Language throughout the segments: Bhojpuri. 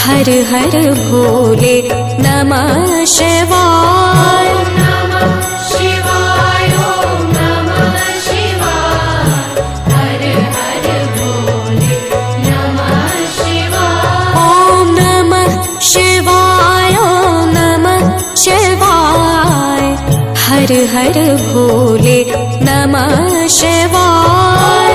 हर हर भोले नमः शिवाय। नमः शिवाय, ओम नमः शिवाय। हर हर भोले नमः शिवाय। ओम नमः शिवाय, ओम नमः शिवाय। हर हर भोले नमः शिवाय।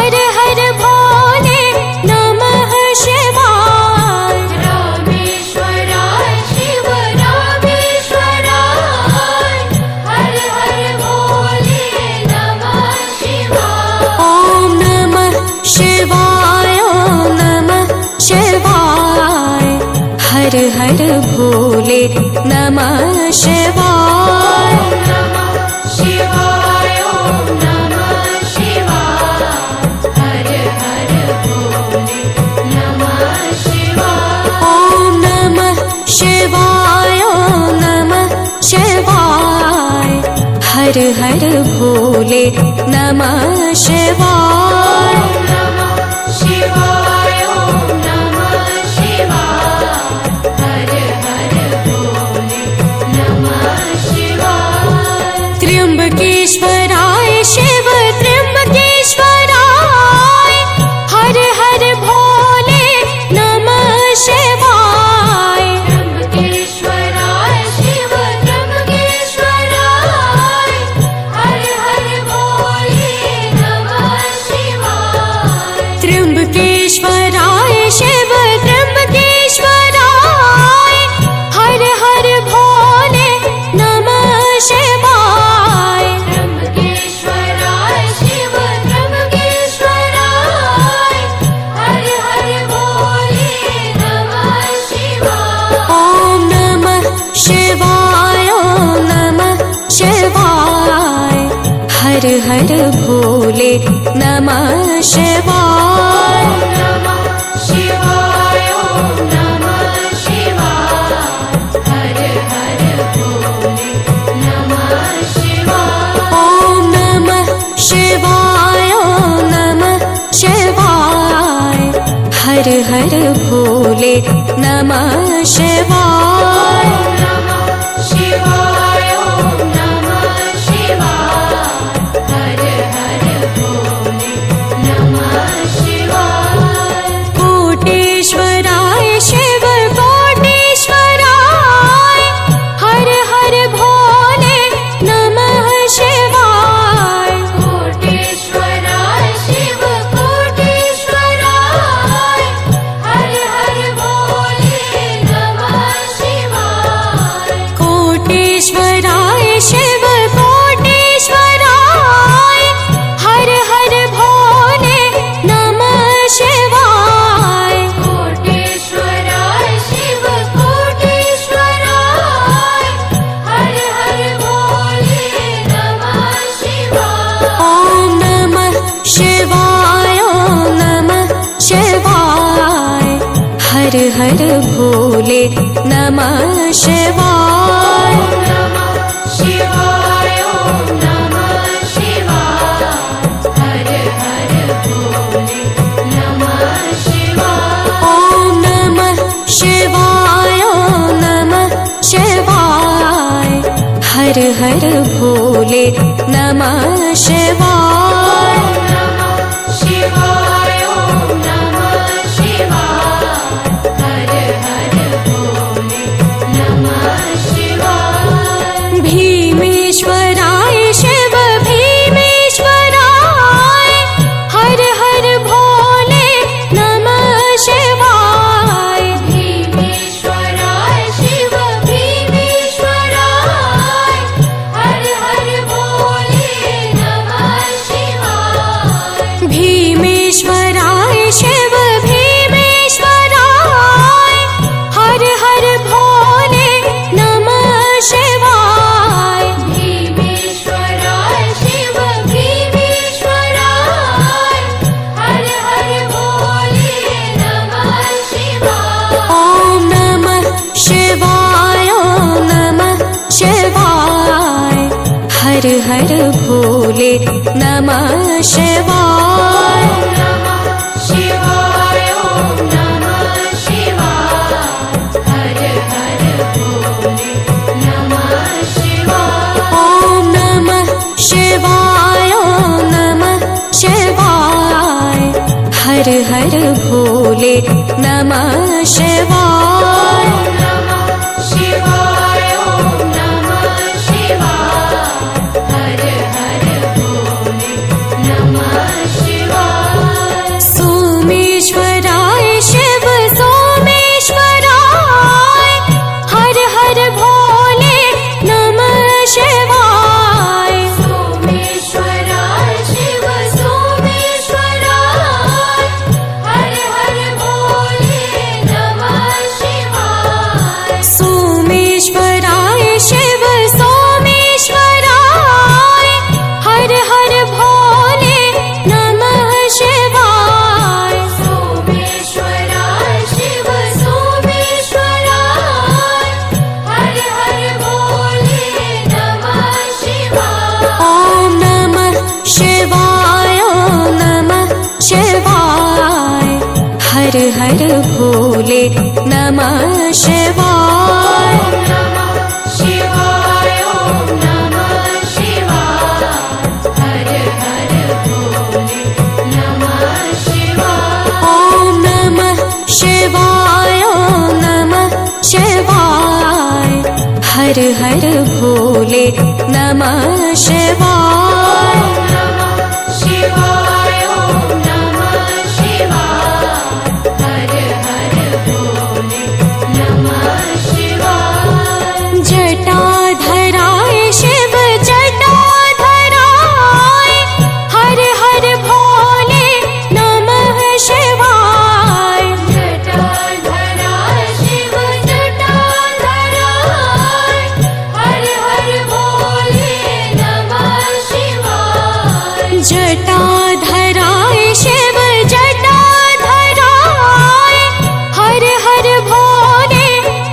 हर हर भोले नमः शिवाय। नमः शिवाय, ओम नमः शिवाय। हर हर भोले नमः शिवाय। ओम नमः शिवाय, ओम नमः शिवाय। हर हर भोले नमः शिवाय। त्र्यंबकेश्वराय शिव त्र्यंबकेश्वराय। हर हर भोले नमः शिवाय। त्र्यंबकेश्वराय शिव त्र्यंबकेश्वराय। हर हर भोले नमः शिवाय। त्र्यंबकेश्वराय शिव त्र्यंबकेश्वराय। हर हर भोले नमः शिवाय। हर हर भोले नमः शिवाय। नमः शिवाय, ओम नमः शिवाय। हर हर भोले नमः शिवाय। ओम नमः शिवाय, ओम नमः शिवाय। हर हर भोले नमः शिवाय। नमः शिवाय, ओम नमः शिवाय। हर हर भोले नमः शिवाय। कोटेश्वराय शिव कोटेश्वराय। हर हर भोले नमः शिवाय। कोटेश्वराय शिव कोटेश्वराय। हर हर भोले नमः शिवाय। कोटेश्वराय शिव कोटेश्वराय। हर हर भोले नमः शिवाय। कोटेश्वराय शिव कोटेश्वराय। हर हर भोले नमः शिवाय। ओम नमः शिवाय, ओम नमः शिवाय। हर हर भोले नमः शिवाय। नमः शिवाय, ओम नमः शिवाय। हर हर भोले नमः शिवाय। ओम नमः शिवाय, ओम नमः शिवाय। हर हर भोले नमः शिवाय। नमः शिवाय, ओम नमः शिवाय। हर हर भोले नमः शिवाय। भीमेश्वराय शिव भीमेश्वराय। हर हर भोले नमः शिवाय। नमः शिवाय ॐ नमः शिवाय हर हर भोले नमः शिवाय। ॐ नमः शिवाय ॐ नमः शिवाय हर हर भोले नमः शिवाय। नमः शिवाय ॐ नमः शिवाय हर हर भोले नमः शिवाय। सोमेश्वराय शिव सोमेश्वराय हर हर भोले नमः शिवाय। सोमेश्वराय शिव सोमेश्वराय हर हर भोले नमः शिवाय। सोमेश्वराय शिव सोमेश्वराय हर हर भोले नमः शिवाय। सोमेश्वराय शिव सोमेश्वराय हर हर भोले नमः शिवाय। ॐ नमः शिवाय ॐ नमः शिवाय हर हर भोले नमः शिवाय। नमः शिवाय ॐ नमः शिवाय हर हर भोले नमः शिवाय। ॐ नमः शिवाय ॐ नमः शिवाय हर हर भोले नमः शिवाय। नमः शिवाय ॐ नमः शिवाय हर हर भोले नमः शिवाय। जटाधराय शिव जटाधराय हर हर भोले नमः शिवाय। जटाधराय शिव जटाधराय हर हर भोले नमः शिवाय। जटाधराय शिव जटाधराय हर हर भोले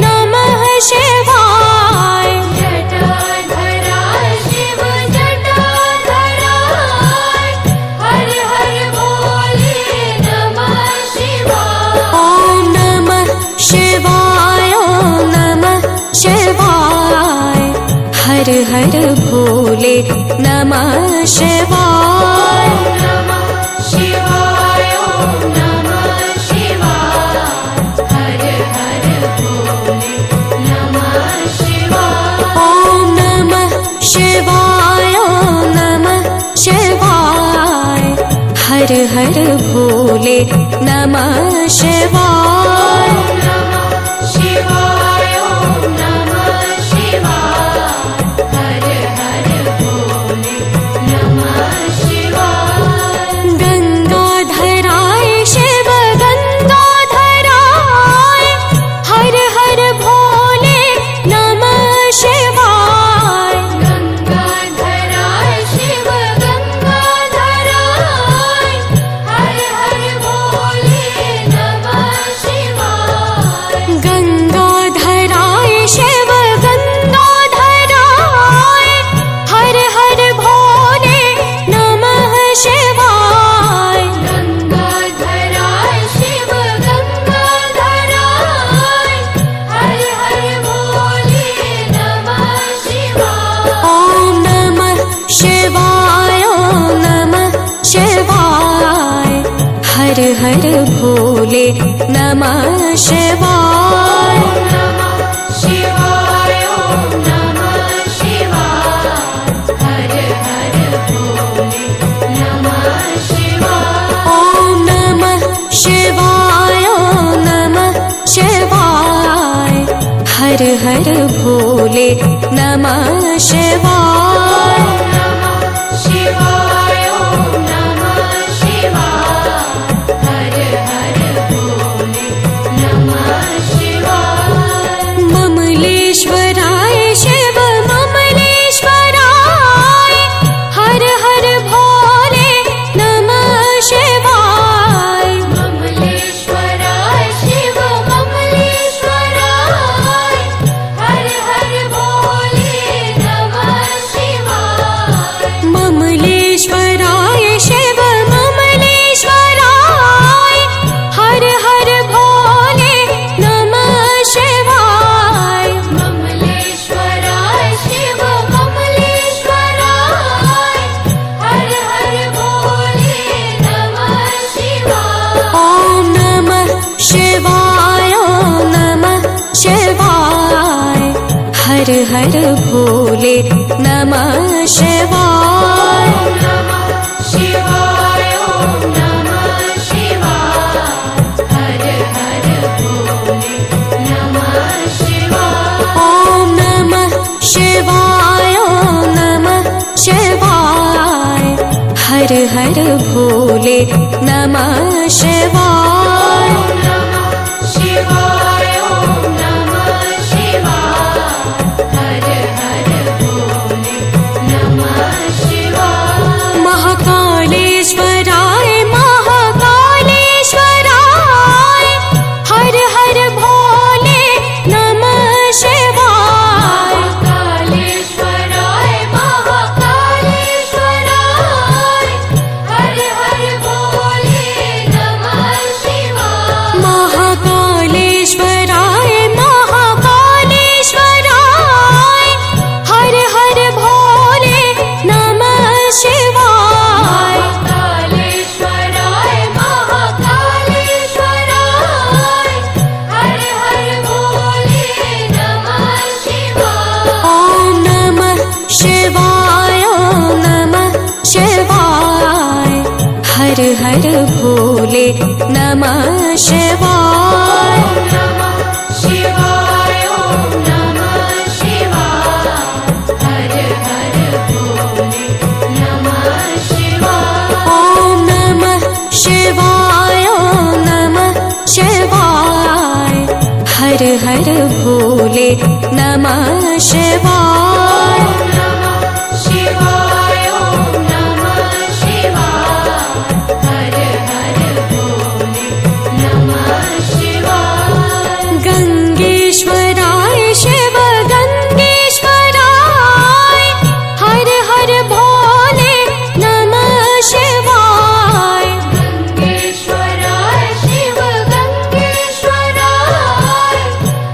नमः शिवाय। जटाधराय शिव जटाधराय हर हर भोले नमः शिवाय। ॐ नमः शिवाय ॐ नमः शिवाय हर हर भोले नमः शिवाय। नमः शिवाय ॐ नमः शिवाय हर हर भोले नमः शिवाय। ॐ नमः शिवाय ॐ नमः शिवाय हर हर भोले नमः शिवाय। नमः शिवाय ॐ नमः शिवाय हर हर भोले नमः शिवाय। गंगाधराय शिव गंगाधराय हर हर भोले नमः शिवाय। गंगाधराय शिव गंगाधराय हर हर भोले नमः शिवाय। गंगाधराय शिव गंगाधराय हर हर भोले नमः शिवाय। गंगाधराय शिव गंगाधराय हर हर भोले नमः शिवाय। ॐ नमः शिवाय ॐ नमः शिवाय हर हर भोले नमः शिवाय। नमः शिवाय ॐ नमः शिवाय हर हर भोले नमः शिवाय। ॐ नमः शिवाय ॐ नमः शिवाय हर हर भोले नमः शिवाय। नमः शिवाय ॐ नमः शिवाय हर हर भोले नमः शिवाय। ममलेश्वराय शिव ममलेश्वराय हर हर भोले नमः शिवाय। ममलेश्वराय शिव ममलेश्वराय हर हर भोले नमः हर हर भोले नमः शिवाय। नमः शिवाय ॐ नमः शिवाय हर हर भोले नमः शिवाय। ॐ नमः शिवाय ॐ नमः शिवाय हर हर भोले नमः शिवाय। नमः शिवाय ॐ नमः शिवाय हर हर भोले नमः शिवाय। महाकालेश्वराय महाकालेश्वराय हर हर भोले नमः शिवाय। महाकालेश्वराय महाकालेश्वराय हर हर भोले नमः शिवाय। महाकालेश्वराय महाकालेश्वराय हर हर भोले नमः शिवाय। महाकालेश्वराय महाकालेश्वराय हर हर भोले नमः शिवाय। ॐ नमः शिवाय ॐ नमः शिवाय हर हर भोले नमः शिवाय। नमः शिवाय ॐ नमः शिवाय हर हर भोले नमः शिवाय। ॐ नमः शिवाय ॐ नमः शिवाय हर हर भोले नमः शिवाय। नमः शिवाय ॐ नमः शिवाय हर हर भोले नमः शिवाय। गंगेश्वराय शिव गंगेश्वराय हर हर भोले नमः शिवाय। गंगेश्वराय शिव गंगेश्वराय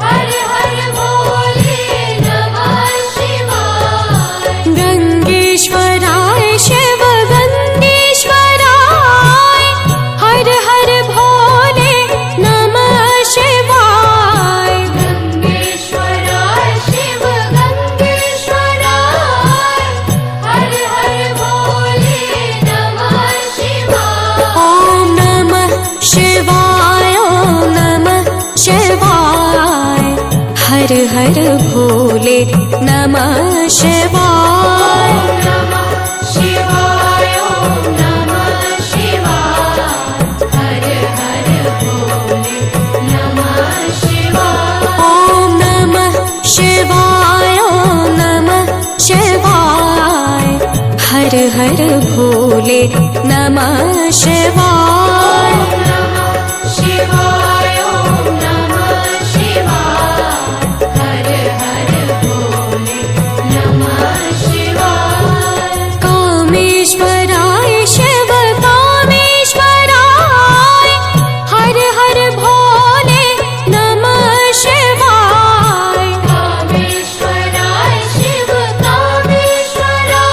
हर हर भोले नमः शिवाय। गंगेश्वराय शिव गंगेश्वराय हर हर भोले नमः शिवाय। गंगेश्वराय शिव गंगेश्वराय हर हर भोले नमः शिवाय। ॐ नमः शिवाय ॐ नमः शिवाय हर हर भोले नमः शिवाय। नमः शिवाय ॐ नमः शिवाय हर हर भोले नमः शिवाय। ॐ नमः शिवाय ॐ नमः शिवाय हर हर भोले नमः शिवाय। नमः शिवाय ॐ नमः शिवाय हर हर भोले नमः शिवाय। कामेश्वराय शिव कामेश्वराय हर हर भोले नमः शिवाय। कामेश्वराय शिव कामेश्वराय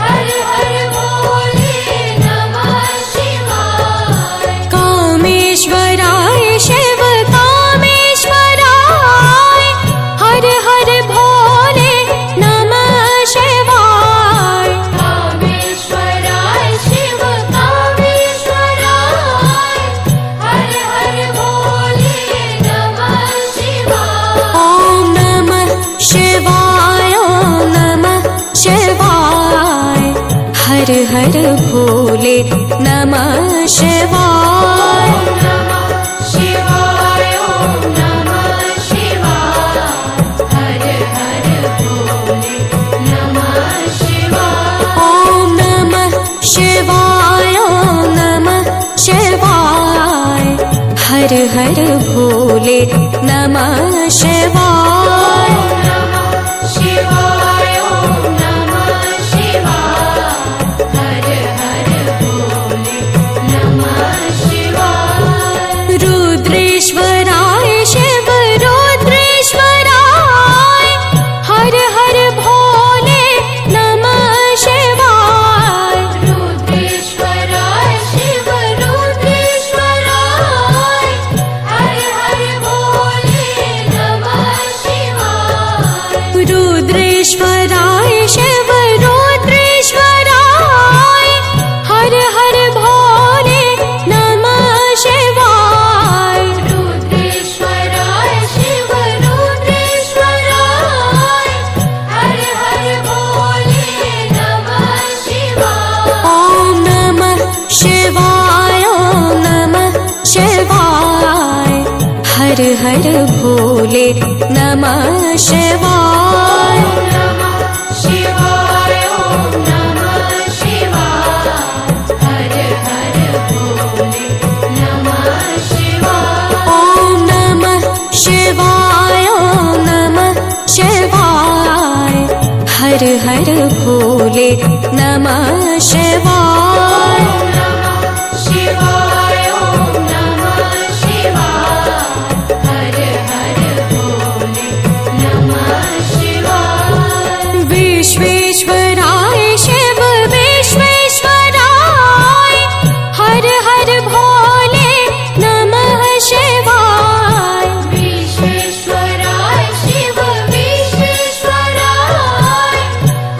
हर हर भोले नमः शिवाय। कामेश्वराय शिव कामेश्वराय हर हर भोले नमः शिवाय। कामेश्वराय शिव कामेश्वराय हर हर भोले नमः शिवाय। ॐ नमः शिवाय ॐ नमः शिवाय हर हर भोले नमः शिवाय। नमः शिवाय ॐ नमः शिवाय हर हर भोले नमः शिवाय। ॐ नमः शिवाय ॐ नमः शिवाय हर हर भोले नमः शिवाय। नमः शिवाय ॐ नमः शिवाय हर हर भोले नमः शिवाय। रुद्रेश्वराय शिव रुद्रेश्वराय हर हर भोले नमः शिवाय। रुद्रेश्वराय शिव रुद्रेश्वराय हर हर भोले नमः शिवाय। रुद्रेश्वराय शिव रुद्रेश्वराय हर हर भोले नमः शिवाय रुद्रेश्वराय शिव रुद्रेश्वराय हर हर भोले नमः शिवाय ॐ नमः शिवाय ॐ नमः शिवाय हर हर भोले नमः शिवाय नमः शिवाय ॐ नमः शिवाय हर हर भोले नमः शिवाय ॐ नमः शिवाय ॐ नमः शिवाय हर हर भोले नमः शिवाय नमः शिवाय ॐ नमः शिवाय हर हर भोले नमः शिवाय विश्वेश्वराय शिव विश्वेश्वराय हर हर भोले नमः शिवाय विश्वेश्वराय शिव विश्वेश्वराय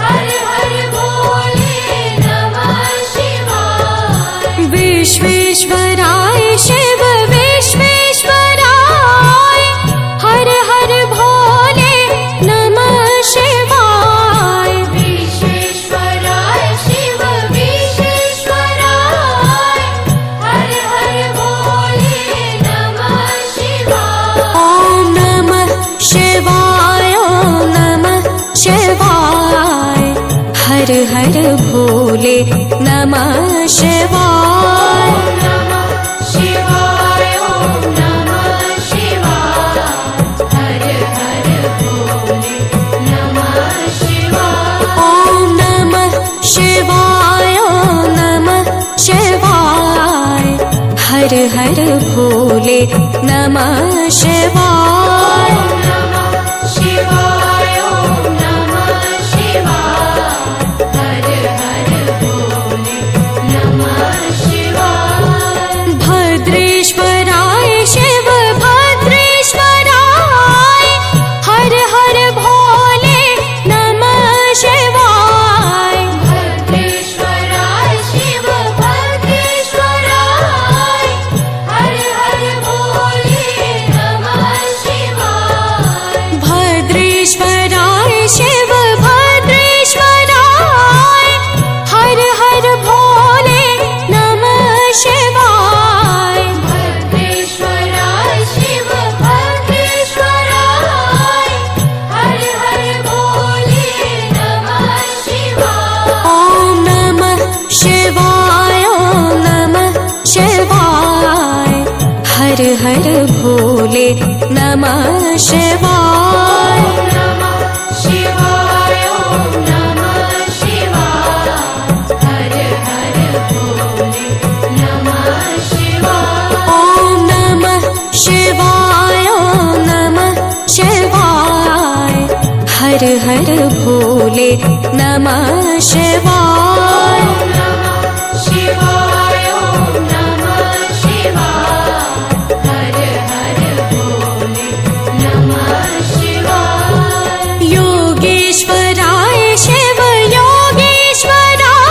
हर हर भोले नमः शिवाय विश्वेश्वराय शिव विश्वेश्वराय हर हर भोले नमः शिवाय विश्वेश्वराय शिव विश्वेश्वराय हर हर भोले नमः शिवाय ॐ नमः शिवाय ॐ नमः शिवाय हर हर भोले नमः शिवाय नमः शिवाय ॐ नमः शिवाय हर हर भोले नमः शिवाय ॐ नमः शिवाय ॐ नमः शिवाय हर हर भोले नमः शिवाय नमः शिवाय ॐ नमः शिवाय हर हर भोले नमः शिवाय भद्रेश्वराय शिव भद्रेश्वराय हर हर भोले नमः शिवाय भद्रेश्वराय शिव भद्रेश्वराय हर हर भोले नमः शिवाय भद्रेश्वराय शिव भद्रेश्वराय हर हर भोले नमः शिवाय भद्रेश्वराय शिव भद्रेश्वराय हर हर भोले नमः शिवाय ॐ नमः शिवाय ॐ नमः शिवाय हर हर भोले नमः शिवाय नमः शिवाय ॐ नमः शिवाय हर हर भोले नमः शिवाय ॐ नमः शिवाय ॐ नमः शिवाय हर हर भोले नमः शिवाय नमः शिवाय ॐ नमः शिवाय हर हर भोले नमः शिवाय योगेश्वराय शिव योगेश्वराय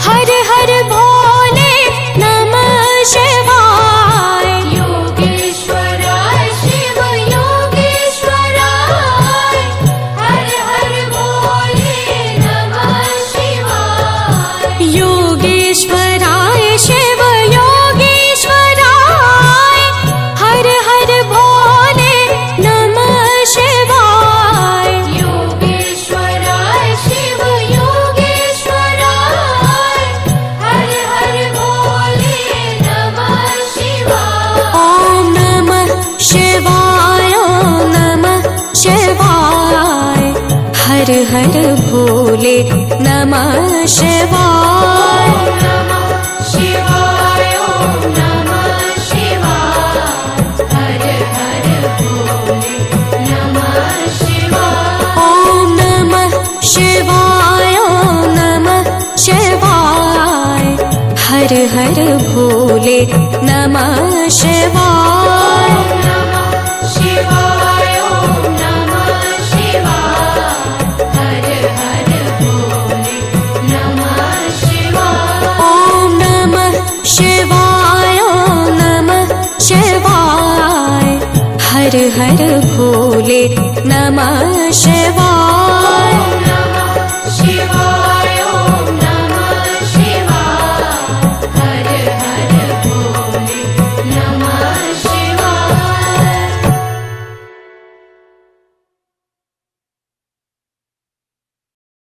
हर हर भोले नमः शिवाय योगेश्वराय शिव योगेश्वराय हर हर भोले नमः शिवाय योगेश्वराय शिव योगेश्वराय हर हर भोले नमः शिवाय योगेश्वराय शिव योगेश्वराय हर हर भोले नमः शिवाय ॐ नमः शिवाय ॐ नमः शिवाय हर हर भोले नमः शिवाय नमः शिवाय ॐ नमः शिवाय हर हर भोले नमः शिवाय ॐ नमः शिवाय ॐ नमः शिवाय हर हर भोले नमः शिवाय नमः शिवाय ॐ नमः शिवाय हर हर भोले नमः शिवाय।